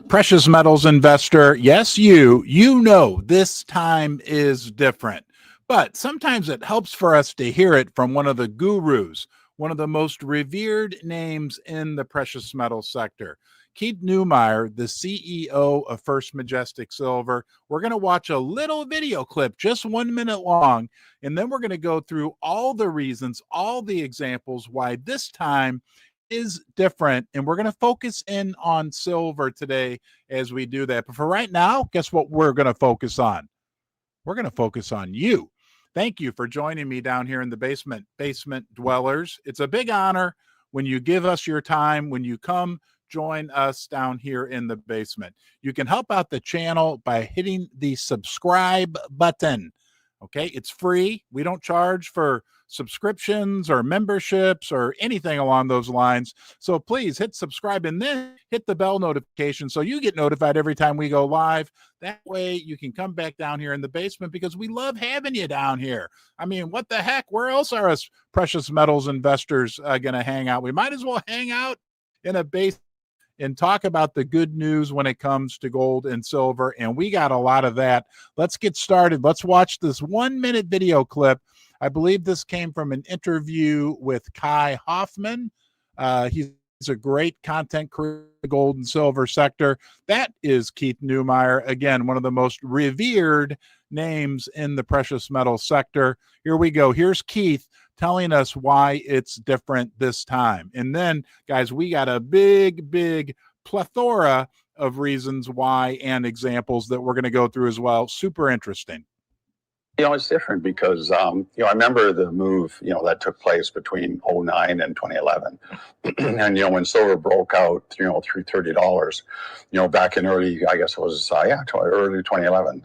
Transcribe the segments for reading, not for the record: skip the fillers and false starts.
Precious metals investor, yes, you know this time is different, but sometimes it helps for us to hear it from one of the gurus, one of the most revered names in the precious metal sector. Keith Neumeyer, the CEO of First Majestic Silver. We're going to watch a little video clip, just 1 minute long, and then we're going to go through all the reasons, all the examples why this time is different, and we're going to focus in on silver today as we do that. But for right now, guess what we're going to focus on? We're going to focus on you. Thank you for joining me down here in the basement dwellers. It's a big honor when you give us your time, when you come join us down here in the basement. You can help out the channel by hitting the subscribe button. Okay, it's free. We don't charge for subscriptions or memberships or anything along those lines. So please hit subscribe and then hit the bell notification so you get notified every time we go live. That way you can come back down here in the basement because we love having you down here. I mean, what the heck? Where else are us precious metals investors going to hang out? We might as well hang out in a basement and talk about the good news when it comes to gold and silver. And we got a lot of that. Let's get started. Let's watch this 1 minute video clip. I believe this came from an interview with Kai Hoffman. He's a great content creator in the gold and silver sector. That is Keith Neumeyer. Again, one of the most revered names in the precious metal sector. Here we go. Here's Keith telling us why it's different this time. And then, guys, we got a big plethora of reasons why and examples that we're going to go through as well. Super interesting. It's different because, I remember the move, that took place between 2009 and 2011. And, when silver broke out, through $30, back in early, I guess it was, early 2011.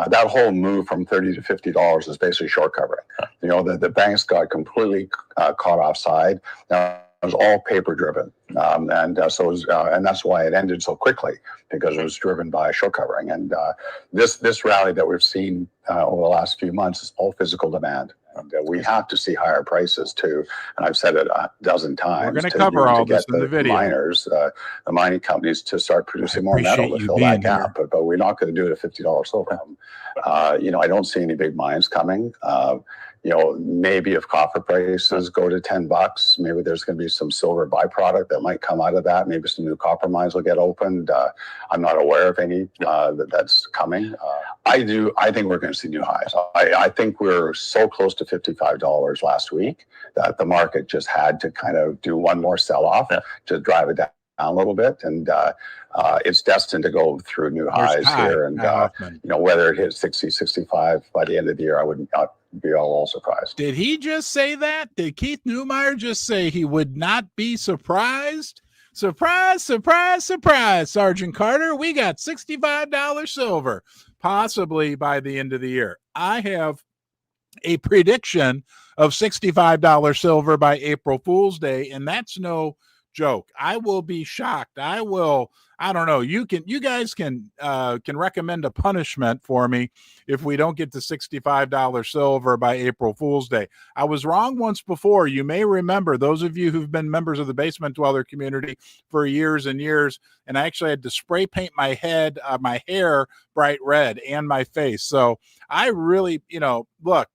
That whole move from $30 to $50 is basically short covering. The banks got completely caught offside. Now, it was all paper driven. And that's why it ended so quickly, because it was driven by short covering. And this rally that we've seen over the last few months is all physical demand. And we have to see higher prices too. And I've said it a dozen times. We're going to cover all this in the video. Miners, the mining companies to start producing more metal to fill that gap. But we're not going to do it at $50 silver. I don't see any big mines coming. Maybe if copper prices go to $10, maybe there's going to be some silver byproduct that might come out of that. Maybe some new copper mines will get opened. I'm not aware of any that's coming. I think we're going to see new highs. I think we're so close to $55 last week that the market just had to kind of do one more sell-off to drive it down a little bit, and it's destined to go through new highs here. And whether it hits 60, 65 by the end of the year, I would not be all surprised. Did he just say that? Did Keith Neumeyer just say he would not be surprised? Surprise, surprise, surprise, Sergeant Carter. We got $65 silver, possibly by the end of the year. I have a prediction of $65 silver by April Fool's Day, and that's no joke. I will be shocked. I don't know. You guys can recommend a punishment for me if we don't get to $65 silver by April Fool's Day. I was wrong once before. You may remember, those of you who've been members of the Basement Dweller community for years and years, and I actually had to spray paint my head, my hair bright red, and my face. So I really, look,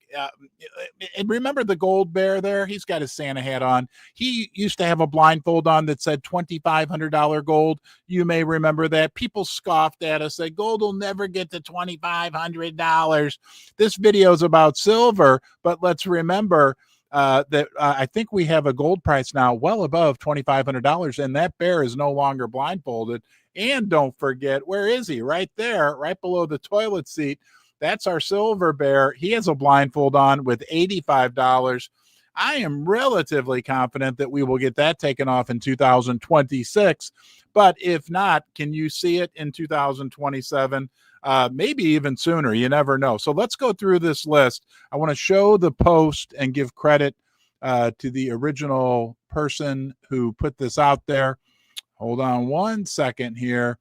and remember the gold bear there? He's got his Santa hat on. He used to have a blindfold on that said $2,500 gold. You may remember that. People scoffed at us, said gold will never get to $2,500. This video is about silver, but let's remember that I think we have a gold price now well above $2,500, and that bear is no longer blindfolded. And don't forget, where is he? Right there, right below the toilet seat. That's our silver bear. He has a blindfold on with $85. I am relatively confident that we will get that taken off in 2026. But if not, can you see it in 2027? Maybe even sooner. You never know. So let's go through this list. I want to show the post and give credit to the original person who put this out there. Hold on 1 second here.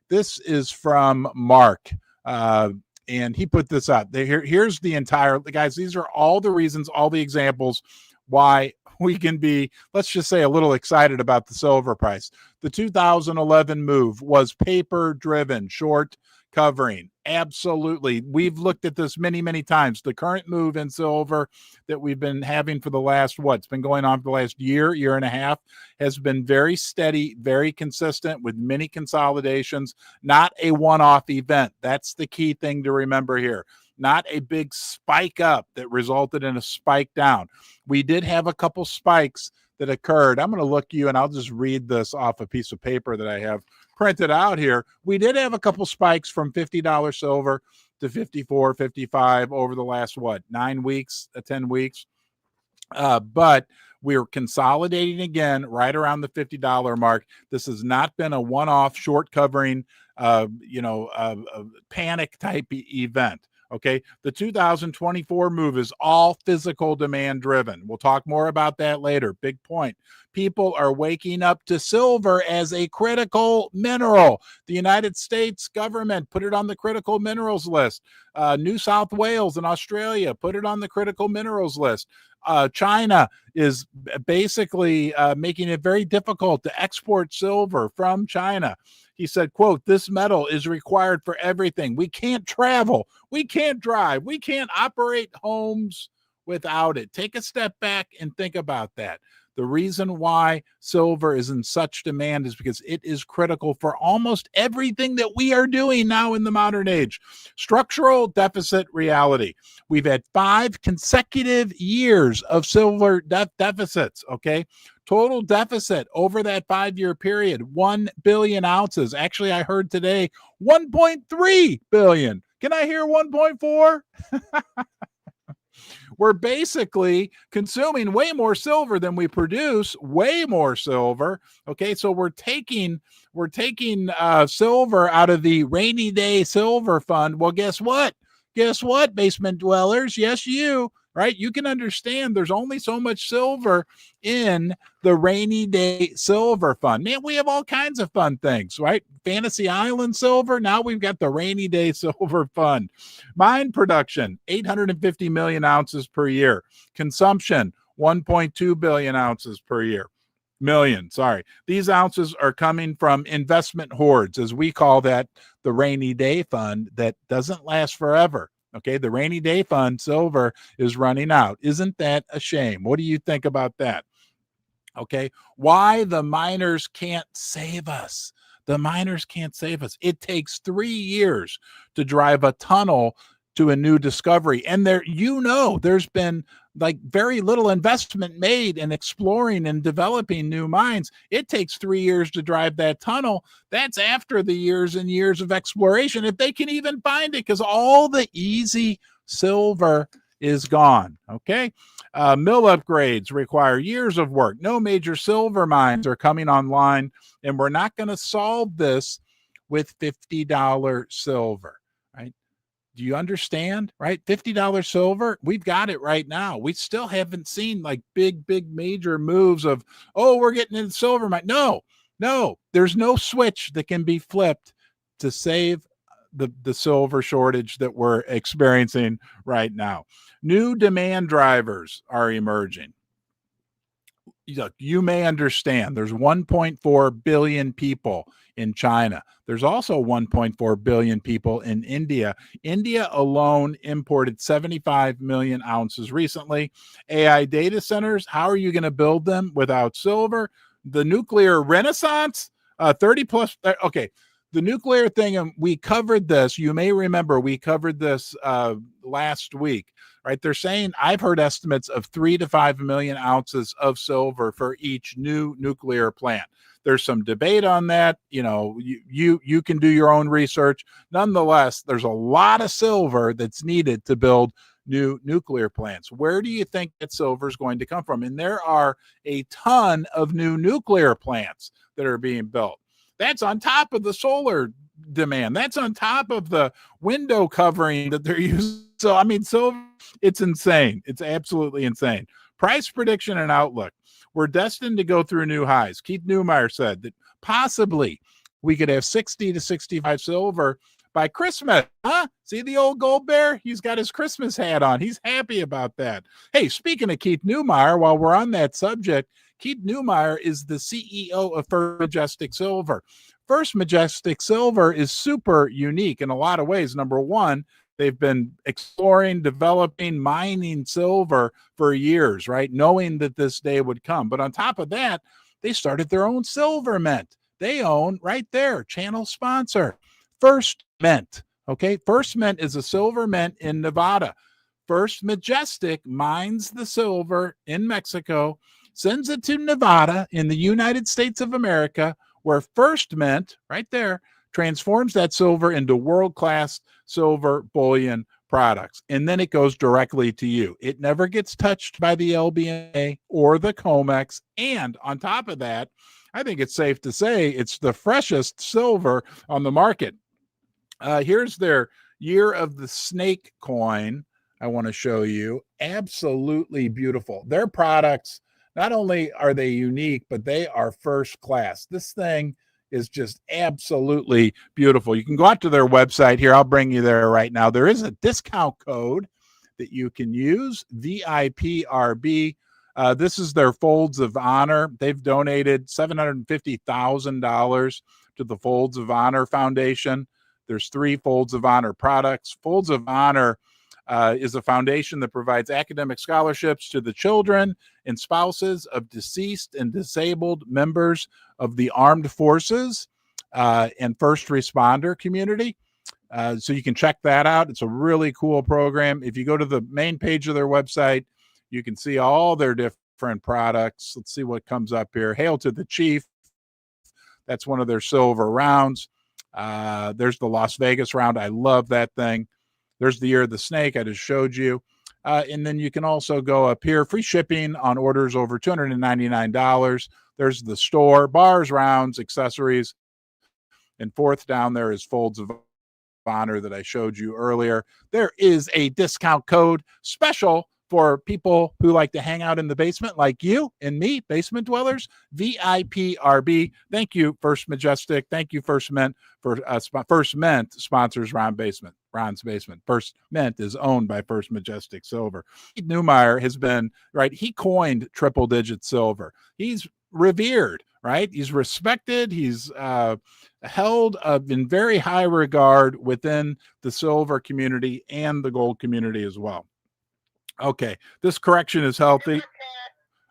This is from Mark. And he put this out. Here's the entire, guys, these are all the reasons, all the examples why we can be, let's just say, a little excited about the silver price. The 2011 move was paper driven, short covering. Absolutely. We've looked at this many, many times. The current move in silver that we've been having for the last, it's been going on for the last year and a half, has been very steady, very consistent with many consolidations, not a one-off event. That's the key thing to remember here. Not a big spike up that resulted in a spike down. We did have a couple spikes that occurred. I'm going to look you, and I'll just read this off a piece of paper that I have printed out here. We did have a couple spikes from $50 silver to 54, 55 over the last, 9 weeks, 10 weeks. But we're consolidating again right around the $50 mark. This has not been a one-off short covering, panic type event. Okay, the 2024 move is all physical demand driven. We'll talk more about that later. Big point. People are waking up to silver as a critical mineral. The United States government put it on the critical minerals list. New South Wales and Australia put it on the critical minerals list. China is basically making it very difficult to export silver from China. He said, quote, "This metal is required for everything. We can't travel. We can't drive. We can't operate homes without it." Take a step back and think about that. The reason why silver is in such demand is because it is critical for almost everything that we are doing now in the modern age. Structural deficit reality. We've had 5 consecutive years of silver deficits, okay? Total deficit over that 5-year period, 1 billion ounces. Actually, I heard today 1.3 billion. Can I hear 1.4? We're basically consuming way more silver than we produce, way more silver. Okay, so we're taking silver out of the rainy day silver fund. Well, guess what? Guess what, basement dwellers? Yes, you. Right? You can understand there's only so much silver in the rainy day silver fund. Man, we have all kinds of fun things, right? Fantasy Island silver. Now we've got the rainy day silver fund. Mine production, 850 million ounces per year. Consumption, 1.2 billion ounces per year. These ounces are coming from investment hoards, as we call that, the rainy day fund that doesn't last forever. Okay, the rainy day fund silver is running out. Isn't that a shame? What do you think about that? Okay, why the miners can't save us? The miners can't save us. It takes 3 years to drive a tunnel to a new discovery. And there's been like very little investment made in exploring and developing new mines. It takes 3 years to drive that tunnel. That's after the years and years of exploration, if they can even find it, because all the easy silver is gone. Okay. Mill upgrades require years of work. No major silver mines are coming online, and we're not going to solve this with $50 silver, right? Do you understand, right? $50 silver, we've got it right now. We still haven't seen like big major moves of, we're getting into silver mine. No, there's no switch that can be flipped to save the silver shortage that we're experiencing right now. New demand drivers are emerging. Look, you may understand there's 1.4 billion people in China. There's also 1.4 billion people in India. India alone imported 75 million ounces recently. AI data centers, how are you going to build them without silver? The nuclear renaissance, 30 plus. Okay, the nuclear thing, and we covered this. You may remember we covered this last week. Right, they're saying, I've heard estimates of 3 to 5 million ounces of silver for each new nuclear plant. There's some debate on that. You can do your own research. Nonetheless, there's a lot of silver that's needed to build new nuclear plants. Where do you think that silver is going to come from? And there are a ton of new nuclear plants that are being built. That's on top of the solar demand. That's on top of the window covering that they're using. So, I mean, silver, it's insane. It's absolutely insane. Price prediction and outlook. We're destined to go through new highs. Keith Neumeyer said that possibly we could have 60 to 65 silver by Christmas. Huh? See the old gold bear? He's got his Christmas hat on. He's happy about that. Hey, speaking of Keith Newmeyer, while we're on that subject, Keith Newmeyer is the CEO of First Majestic Silver. First Majestic Silver is super unique in a lot of ways. Number one, they've been exploring, developing, mining silver for years, right? Knowing that this day would come. But on top of that, they started their own silver mint. They own right there, channel sponsor, First Mint. Okay, First Mint is a silver mint in Nevada. First Majestic mines the silver in Mexico, sends it to Nevada in the United States of America, where First Mint, right there, transforms that silver into world-class silver bullion products. And then it goes directly to you. It never gets touched by the LBMA or the COMEX. And on top of that, I think it's safe to say it's the freshest silver on the market. Here's their Year of the Snake coin. I want to show you. Absolutely beautiful. Their products, not only are they unique, but they are first class. This thing is just absolutely beautiful. You can go out to their website here. I'll bring you there right now. There is a discount code that you can use, VIPRB. This is their Folds of Honor. They've donated $750,000 to the Folds of Honor Foundation. There's 3 Folds of Honor products. Folds of Honor is a foundation that provides academic scholarships to the children and spouses of deceased and disabled members of the armed forces and first responder community. So you can check that out. It's a really cool program. If you go to the main page of their website, you can see all their different products. Let's see what comes up here. Hail to the Chief. That's one of their silver rounds. There's the Las Vegas round. I love that thing. There's the Year of the Snake I just showed you. And then you can also go up here, free shipping on orders over $299. There's the store, bars, rounds, accessories. And fourth down there is Folds of Honor that I showed you earlier. There is a discount code special for people who like to hang out in the basement like you and me, basement dwellers, VIPRB. Thank you, First Majestic. Thank you, First Mint. For First Mint sponsors Ron's Basement. First Mint is owned by First Majestic Silver. Newmeyer has been, right, he coined triple-digit silver. He's revered, right? He's respected. He's held in very high regard within the silver community and the gold community as well. Okay, this correction is healthy.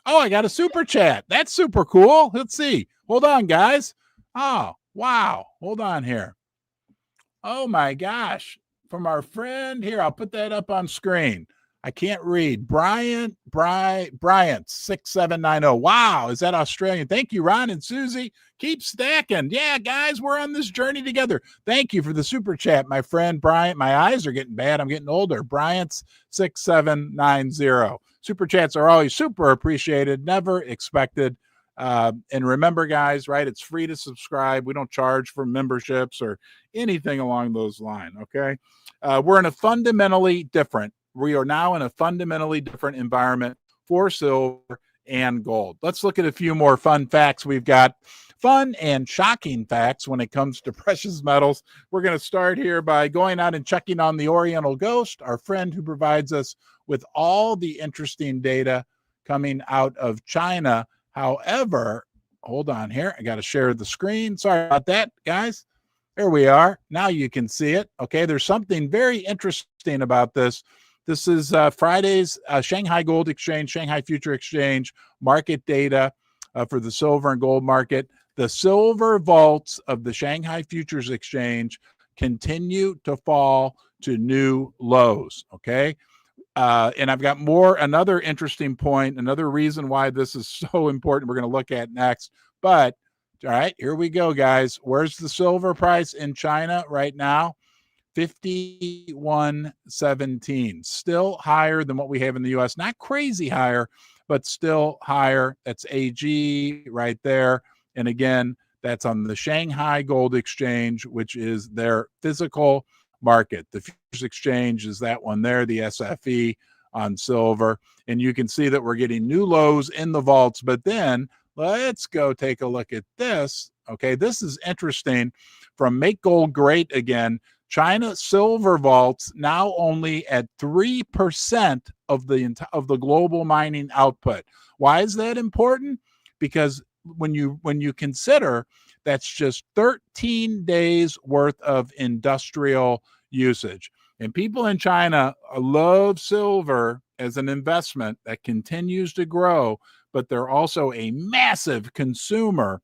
Oh, I got a super chat. That's super cool. Let's see. Hold on, guys. Oh, wow. Hold on here. Oh, my gosh. From our friend here, I'll put that up on screen. I can't read. Bryant 6790. Wow, is that Australian? Thank you, Ron and Susie. Keep stacking. Yeah, guys, we're on this journey together. Thank you for the super chat, my friend Bryant. My eyes are getting bad. I'm getting older. Bryant's 6790. Super chats are always super appreciated, never expected. And remember, guys, right? It's free to subscribe. We don't charge for memberships or anything along those lines. Okay. We are now in a fundamentally different environment for silver and gold. Let's look at a few more fun facts. We've got fun and shocking facts when it comes to precious metals. We're going to start here by going out and checking on the Oriental Ghost, our friend who provides us with all the interesting data coming out of China. However, hold on here. I got to share the screen. Sorry about that, guys. There we are. Now you can see it. Okay, there's something very interesting about this. This is Friday's Shanghai Gold Exchange, Shanghai Future Exchange market data for the silver and gold market. The silver vaults of the Shanghai Futures Exchange continue to fall to new lows, okay? And I've got another interesting point, another reason why this is so important we're going to look at next. But, all right, here we go, guys. Where's the silver price in China right now? 51.17, still higher than what we have in the U.S. Not crazy higher, but still higher. That's AG right there. And again, that's on the Shanghai Gold Exchange, which is their physical market. The futures exchange is that one there, the SFE on silver. And you can see that we're getting new lows in the vaults. But then let's go take a look at this. Okay, this is interesting. From Make Gold Great Again, China silver vaults now only at 3% of the global mining output. Why is that important? Because when you consider that's just 13 days worth of industrial usage. And people in China love silver as an investment that continues to grow, but they're also a massive consumer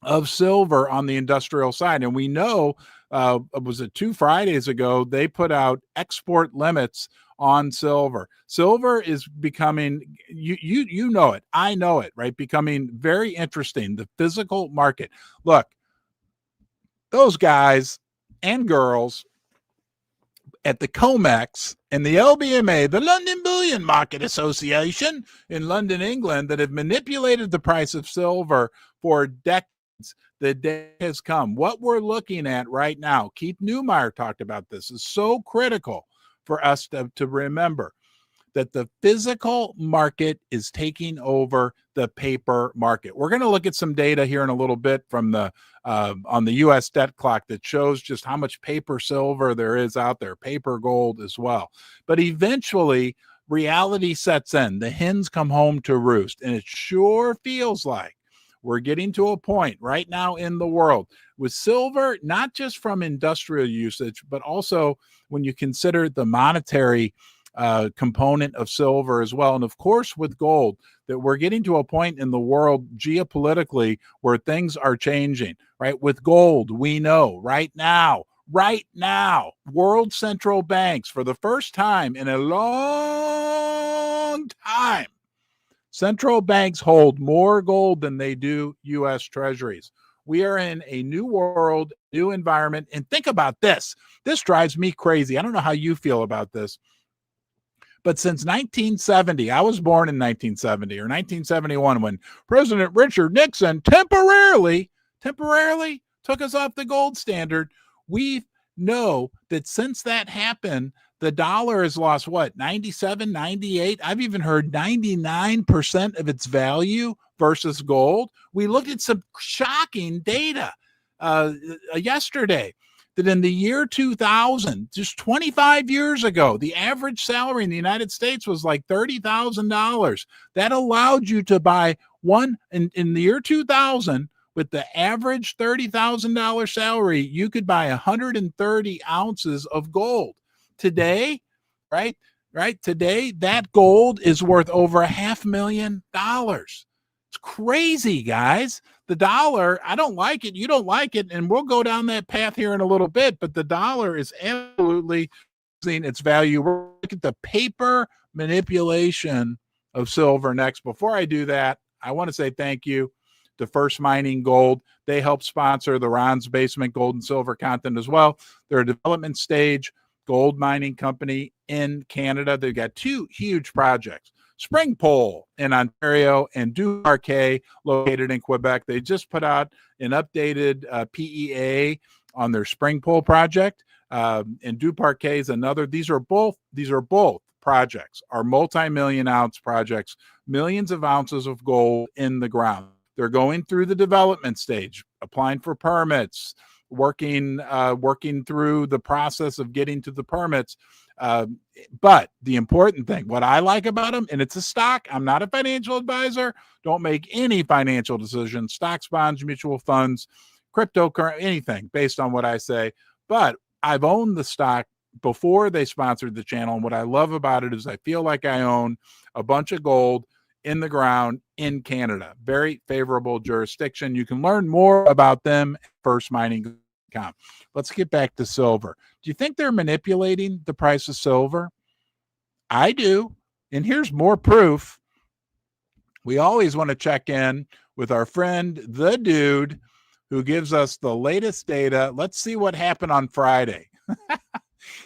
of silver on the industrial side. And we know, was it 2 Fridays ago, they put out export limits on silver. Silver is becoming, you know it, I know it, right? Becoming very interesting. The physical market. Look, those guys and girls at the COMEX and the LBMA, the London Bullion Market Association in London, England, that have manipulated the price of silver for decades. The day has come. What we're looking at right now, Keith Neumeyer talked about this, is so critical for us to remember that the physical market is taking over the paper market. We're going to look at some data here in a little bit from the on the U.S. debt clock that shows just how much paper silver there is out there, paper gold as well. But eventually, reality sets in. The hens come home to roost, and it sure feels like we're getting to a point right now in the world with silver, not just from industrial usage, but also when you consider the monetary component of silver as well. And of course, with gold, that we're getting to a point in the world geopolitically where things are changing, right? With gold, we know right now, world central banks, for the first time in a long time, central banks hold more gold than they do U.S. treasuries. We are in a new world, new environment. And think about this. This drives me crazy. I don't know how you feel about this. But since 1970, I was born in 1970 or 1971 when President Richard Nixon temporarily took us off the gold standard. We know that since that happened, the dollar has lost what, 97, 98? I've even heard 99% of its value versus gold. We looked at some shocking data yesterday that in the year 2000, just 25 years ago, the average salary in the United States was like $30,000. That allowed you to buy one in the year 2000. With the average $30,000 salary, you could buy 130 ounces of gold. Today, right? Today, that gold is worth over $500,000. It's crazy, guys. The dollar, I don't like it. You don't like it. And we'll go down that path here in a little bit. But the dollar is absolutely losing its value. We'll look at the paper manipulation of silver next. Before I do that, I want to say thank you to First Mining Gold. They help sponsor the Ron's Basement Gold and Silver content as well. They're a development stage gold mining company in Canada. They've got 2 huge projects. Spring Pole in Ontario and Du Parquet located in Quebec. They just put out an updated PEA on their Spring Pole project. And Du Parquet is another. These are both projects are multi-million ounce projects, millions of ounces of gold in the ground. They're going through the development stage, applying for permits, working through the process of getting to the permits. But the important thing, what I like about them, and it's a stock, I'm not a financial advisor, don't make any financial decisions, stocks, bonds, mutual funds, cryptocurrency, anything based on what I say. But I've owned the stock before they sponsored the channel. And what I love about it is I feel like I own a bunch of gold in the ground in Canada. Very favorable jurisdiction. You can learn more about them at firstmining.com. Let's get back to silver. Do you think they're manipulating the price of silver? I do. And here's more proof. We always want to check in with our friend, the dude, who gives us the latest data. Let's see what happened on Friday.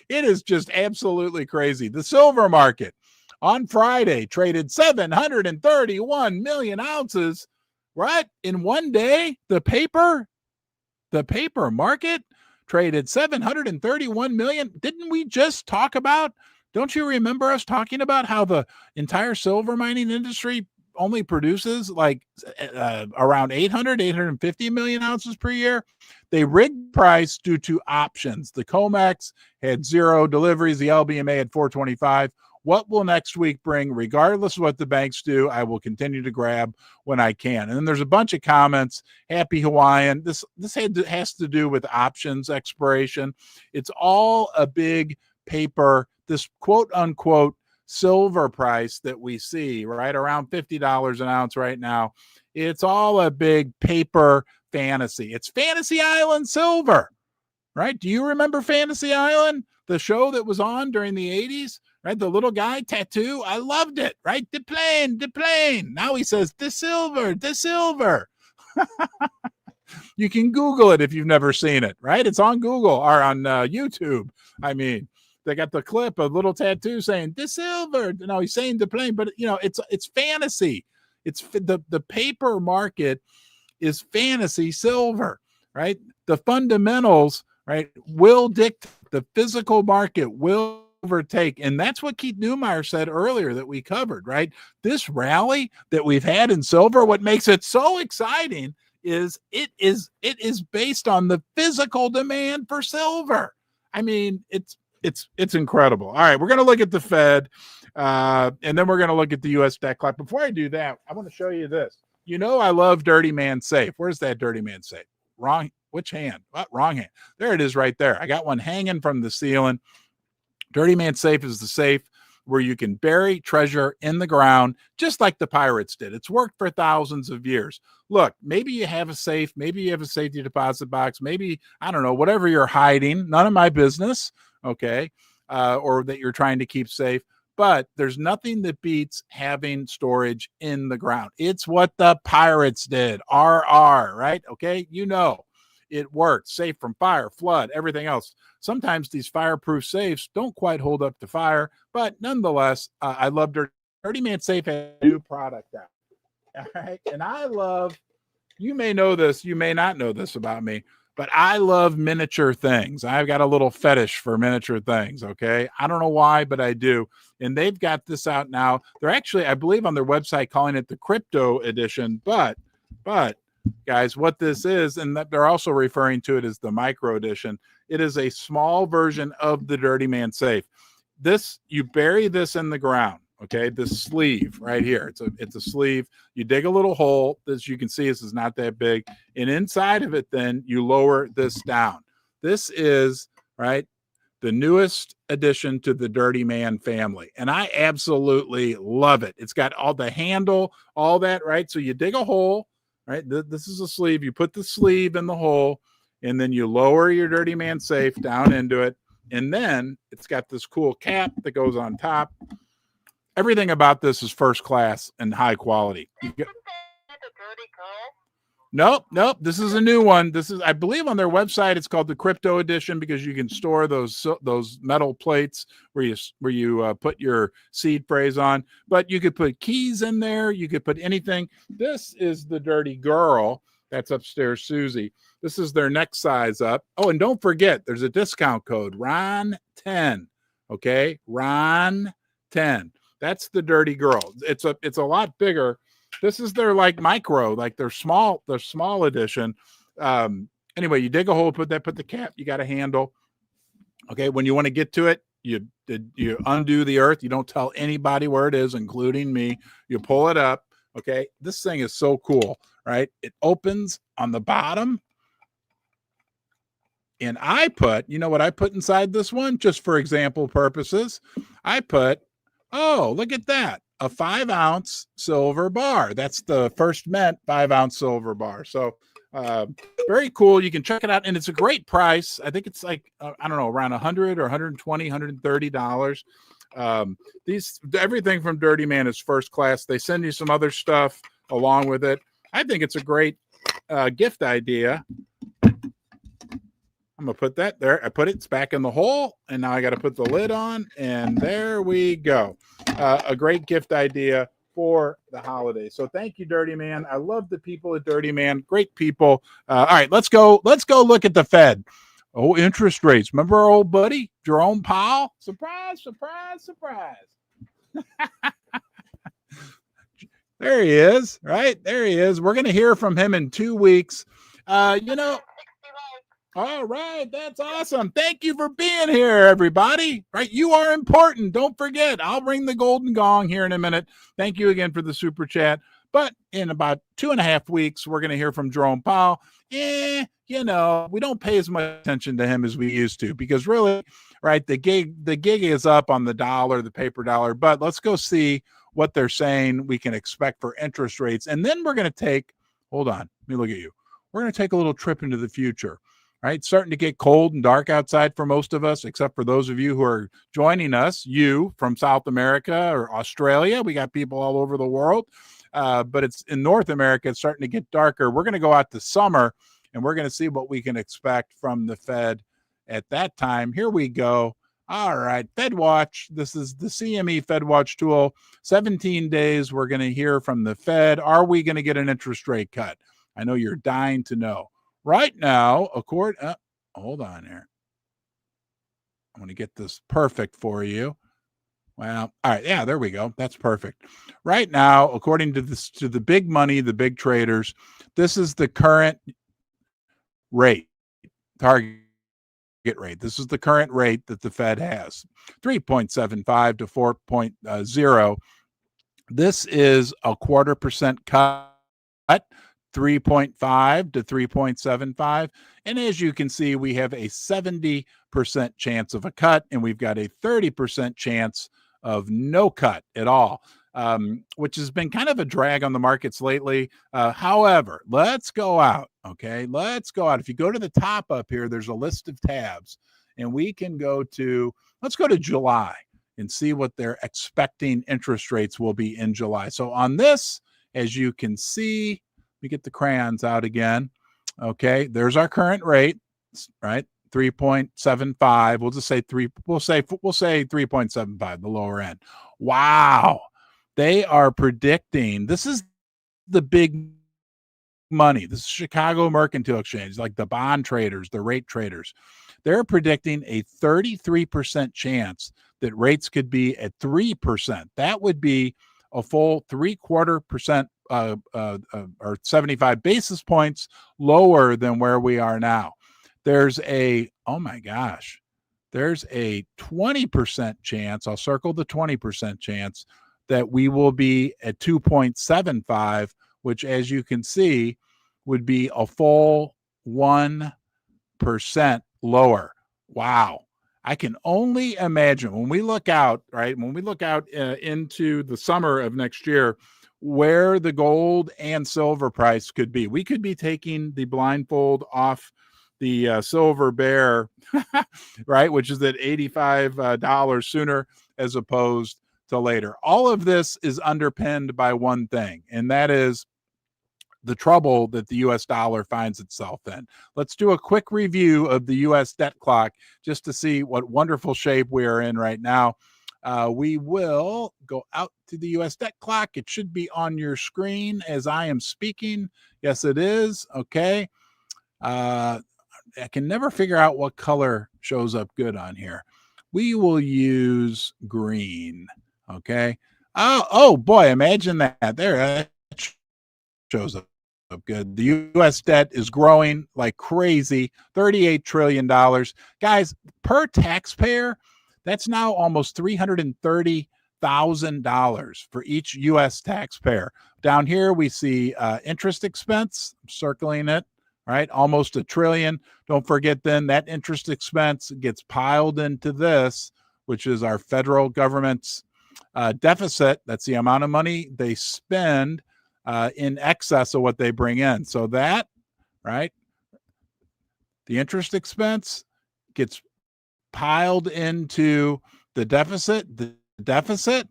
It is just absolutely crazy. The silver market on Friday traded 731 million ounces, right? In one day, the paper market traded 731 million. Didn't we just talk about, don't you remember us talking about how the entire silver mining industry only produces like around 850 million ounces per year. They rigged price due to options. The COMEX had 0 deliveries. The LBMA had 425. What will next week bring? Regardless of what the banks do, I will continue to grab when I can. And then there's a bunch of comments. Happy Hawaiian. This has to do with options expiration. It's all a big paper, this quote unquote silver price that we see right around $50 an ounce right now. It's all a big paper fantasy. It's Fantasy Island silver, right? Do you remember Fantasy Island, the show that was on during the 80s? Right, the little guy tattoo, I loved it. Right, the plane. Now he says the silver. You can Google it if you've never seen it. Right, it's on Google or on YouTube. I mean, they got the clip of little tattoo saying the silver. No, he's saying the plane, but you know, it's fantasy. It's the paper market is fantasy silver. Right, the fundamentals, right, will dictate. The physical market will overtake. And that's what Keith Neumeyer said earlier that we covered, right? This rally that we've had in silver, what makes it so exciting is it is based on the physical demand for silver. I mean, it's incredible. All right, we're going to look at the Fed, and then we're going to look at the U.S. debt clock. Before I do that, I want to show you this. You know, I love Dirty Man Safe. Where's that Dirty Man Safe? Wrong. Which hand? What? Wrong hand. There it is right there. I got one hanging from the ceiling. Dirty Man Safe is the safe where you can bury treasure in the ground, just like the pirates did. It's worked for thousands of years. Look, maybe you have a safe, maybe you have a safety deposit box, maybe, I don't know, whatever you're hiding, none of my business, okay, or that you're trying to keep safe. But there's nothing that beats having storage in the ground. It's what the pirates did, RR, right? Okay, you know. It worked, safe from fire, flood, everything else. Sometimes these fireproof safes don't quite hold up to fire, but nonetheless, I love Dirty Man Safe has a new product out. All right, and I love, you may know this, you may not know this about me, but I love miniature things. I've got a little fetish for miniature things, okay? I don't know why, but I do. And they've got this out now. They're actually, I believe on their website, calling it the Crypto Edition, but guys, what this is, and that they're also referring to it as the Micro Edition. It is a small version of the Dirty Man Safe. This, you bury this in the ground, okay? This sleeve right here. It's a sleeve. You dig a little hole. As you can see, this is not that big. And inside of it, then you lower this down. This is, right, the newest addition to the Dirty Man family. And I absolutely love it. It's got all the handle, all that, right? So you dig a hole. Right, this is a sleeve. You put the sleeve in the hole, and then you lower your Dirty Man Safe down into it, and then it's got this cool cap that goes on top. Everything about this is first class and high quality. Nope. This is a new one. This is, I believe, on their website. It's called the Crypto Edition because you can store those metal plates where you put your seed phrase on. But you could put keys in there. You could put anything. This is the Dirty Girl. That's upstairs, Susie. This is their next size up. Oh, and don't forget, there's a discount code, Ron10. Okay, Ron10. That's the Dirty Girl. It's a lot bigger. This is their like micro, like their small edition. Anyway, you dig a hole, put the cap, you got a handle. Okay, when you want to get to it, you undo the earth. You don't tell anybody where it is, including me. You pull it up. Okay, this thing is so cool, right? It opens on the bottom. And I put, you know what I put inside this one, just for example purposes? I put, oh, look at that. A 5-ounce silver bar. That's the first mint 5-ounce silver bar. So very cool. You can check it out. And it's a great price. I think it's like, I don't know, around $100 or $120, $130. Everything from Dirty Man is first class. They send you some other stuff along with it. I think it's a great gift idea. I'm going to put that there. I put it, it's back in the hole, and now I got to put the lid on, and there we go. A great gift idea for the holidays. So thank you, Dirty Man. I love the people at Dirty Man. Great people. All right, let's go look at the Fed. Oh, interest rates. Remember our old buddy, Jerome Powell? Surprise, surprise, surprise. There he is, right? There he is. We're going to hear from him in 2 weeks. You know, all right, that's awesome. Thank you for being here, everybody. Right, you are important. Don't forget, I'll ring the golden gong here in a minute. Thank you again for the super chat. But in about 2.5 weeks, we're going to hear from Jerome Powell. You know, we don't pay as much attention to him as we used to because really, right, the gig is up on the dollar, the paper dollar. But let's go see what they're saying we can expect for interest rates. And then we're going to take, hold on, let me look at you. We're going to take a little trip into the future. Right, starting to get cold and dark outside for most of us, except for those of you who are joining us, you from South America or Australia. We got people all over the world, but it's in North America, it's starting to get darker. We're going to go out to summer, and we're going to see what we can expect from the Fed at that time. Here we go. All right, Fed Watch. This is the CME Fed Watch tool. 17 days, we're going to hear from the Fed. Are we going to get an interest rate cut? I know you're dying to know. Right now, hold on here. I want to get this perfect for you. Well, all right. Yeah, there we go. That's perfect. Right now, according to the big money, the big traders, this is the current rate, target rate. This is the current rate that the Fed has, 3.75 to 4.0. This is a 0.25% cut. 3.5 to 3.75. And as you can see, we have a 70% chance of a cut, and we've got a 30% chance of no cut at all, which has been kind of a drag on the markets lately. However, let's go out, okay? Let's go out. If you go to the top up here, there's a list of tabs, and we can let's go to July and see what they're expecting interest rates will be in July. So on this, as you can see, we get the crayons out again. Okay, there's our current rate, right? 3.75. We'll just say we'll say 3.75, the lower end. Wow. They are predicting, this is the big money. This is Chicago Mercantile Exchange, like the bond traders, the rate traders. They're predicting a 33% chance that rates could be at 3%. That would be a full 0.75% or 75 basis points lower than where we are now. There's a 20% chance, I'll circle the 20% chance, that we will be at 2.75, which, as you can see, would be a full 1% lower. Wow. I can only imagine when we look out, right? When we look out into the summer of next year, where the gold and silver price could be. We could be taking the blindfold off the silver bear, right? Which is at $85 sooner as opposed to later. All of this is underpinned by one thing, and that is the trouble that the U.S. dollar finds itself in. Let's do a quick review of the U.S. debt clock just to see what wonderful shape we are in right now. We will go out to the U.S. debt clock. It should be on your screen as I am speaking. Yes, it is. Okay. I can never figure out what color shows up good on here. We will use green. Okay. Oh boy, imagine that. There, that shows up good. The U.S. debt is growing like crazy, $38 trillion. Guys, per taxpayer, that's now almost $330,000 for each U.S. taxpayer. Down here, we see interest expense, I'm circling it, right? Almost $1 trillion. Don't forget then that interest expense gets piled into this, which is our federal government's deficit. That's the amount of money they spend in excess of what they bring in. So that, right, the interest expense gets piled into the deficit. The deficit,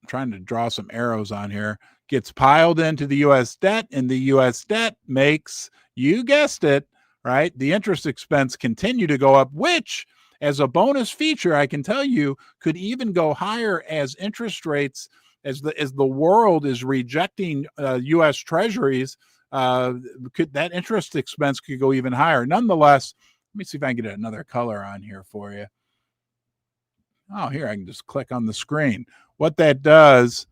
I'm trying to draw some arrows on here, gets piled into the U.S. debt, and the U.S. debt makes, you guessed it, right, the interest expense continue to go up, which, as a bonus feature, I can tell you, could even go higher as interest rates, as the world is rejecting U.S. treasuries, that interest expense could go even higher. Nonetheless, let me see if I can get another color on here for you. Oh, here, I can just click on the screen. What that does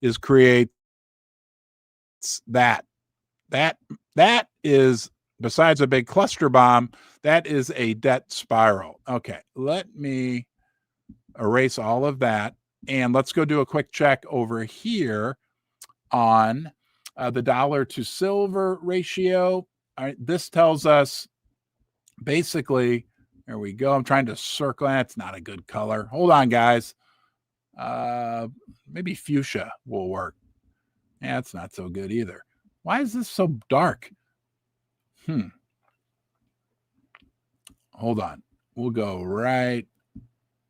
is create that is, besides a big cluster bomb, that is a debt spiral. Okay, let me erase all of that, and let's go do a quick check over here on the dollar to silver ratio. All right, this tells us basically, there we go. I'm trying to circle. That's not a good color. Hold on, guys. Maybe fuchsia will work. Yeah, it's not so good either. Why is this so dark? Hold on. We'll go right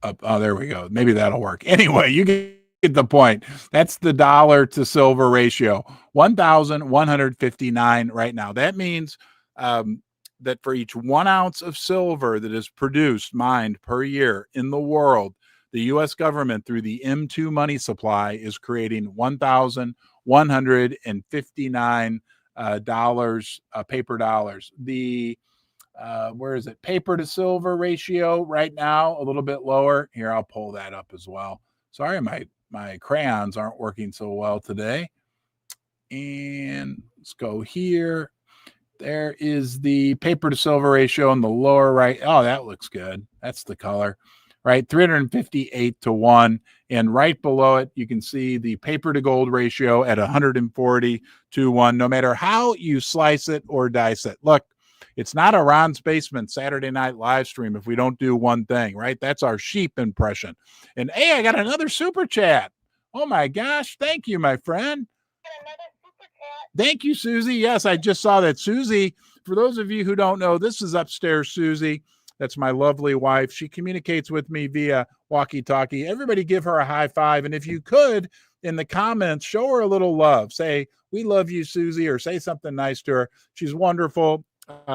up. Oh, there we go. Maybe that'll work. Anyway, you get the point. That's the dollar to silver ratio, 1,159 right now. That means that for each 1 ounce of silver that is produced, mined per year in the world, the U.S. government, through the M2 money supply, is creating $1,159 paper dollars. The where is it? Paper to silver ratio right now, a little bit lower. Here, I'll pull that up as well. Sorry, my crayons aren't working so well today. And let's go here. There is the paper to silver ratio in the lower right. Oh, that looks good. That's the color, right? 358 to 1. And right below it, you can see the paper to gold ratio at 140 to 1, no matter how you slice it or dice it. Look, it's not a Ron's Basement Saturday night live stream if we don't do one thing, right? That's our sheep impression. And hey, I got another super chat. Oh my gosh. Thank you, my friend. Thank you, Susie. Yes, I just saw that. Susie, for those of you who don't know, this is upstairs Susie. That's my lovely wife. She communicates with me via walkie-talkie. Everybody give her a high five. And if you could, in the comments, show her a little love. Say, we love you, Susie, or say something nice to her. She's wonderful.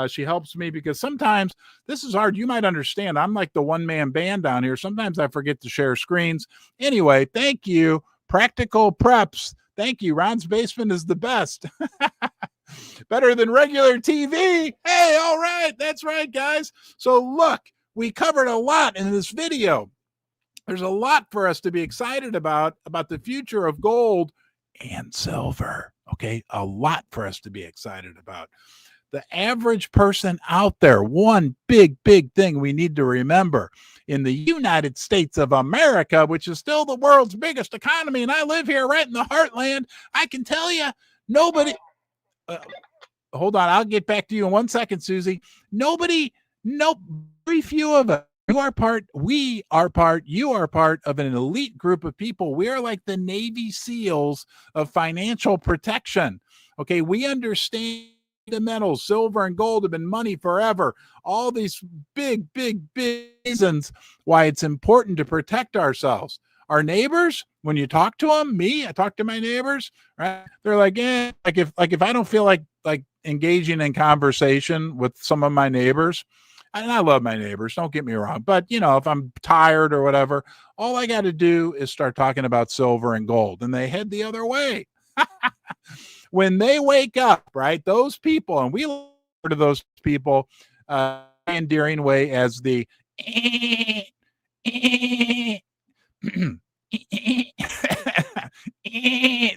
She helps me because sometimes this is hard. You might understand. I'm like the one-man band down here. Sometimes I forget to share screens. Anyway, thank you. Practical Preps. Thank you. Ron's Basement is the best. Better than regular TV. Hey, all right. That's right, guys. So look, we covered a lot in this video. There's a lot for us to be excited about the future of gold and silver. Okay, a lot for us to be excited about. The average person out there, one big thing we need to remember in the United States of America, which is still the world's biggest economy, and I live here right in the heartland, I can tell you, nobody, hold on, I'll get back to you in 1 second, Susie. Very few of us, you are part of an elite group of people. We are like the Navy SEALs of financial protection. Okay, we understand fundamentals. Silver and gold have been money forever. All these big reasons why it's important to protect ourselves. Our neighbors, when you talk to them, I talk to my neighbors, right? They're like, if I don't feel like engaging in conversation with some of my neighbors, and I love my neighbors, don't get me wrong, but if I'm tired or whatever, all I got to do is start talking about silver and gold, and they head the other way. When they wake up, right, those people, and we refer to those people endearing way as the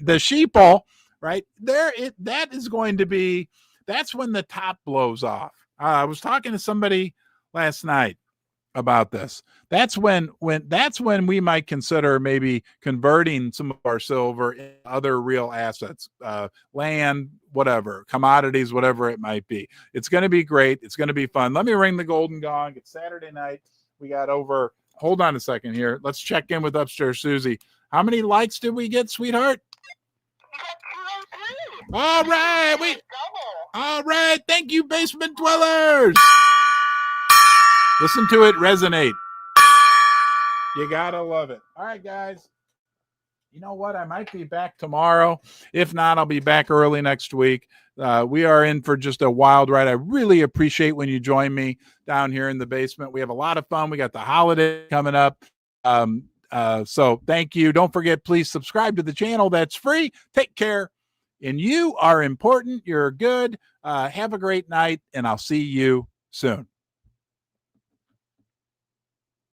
the sheeple, right there, that's when the top blows off. I was talking to somebody last night about this. That's when we might consider maybe converting some of our silver into other real assets, land, whatever, commodities, whatever it might be. It's going to be great. It's going to be fun. Let me ring the golden gong. It's Saturday night. We got over, hold on a second here. Let's check in with upstairs Susie. How many likes did we get, sweetheart? All right. All right. Thank you, basement dwellers. Listen to it resonate. You gotta love it. All right, guys. You know what? I might be back tomorrow. If not, I'll be back early next week. We are in for just a wild ride. I really appreciate when you join me down here in the basement. We have a lot of fun. We got the holiday coming up. So thank you. Don't forget, please subscribe to the channel. That's free. Take care. And you are important. You're good. Have a great night, and I'll see you soon.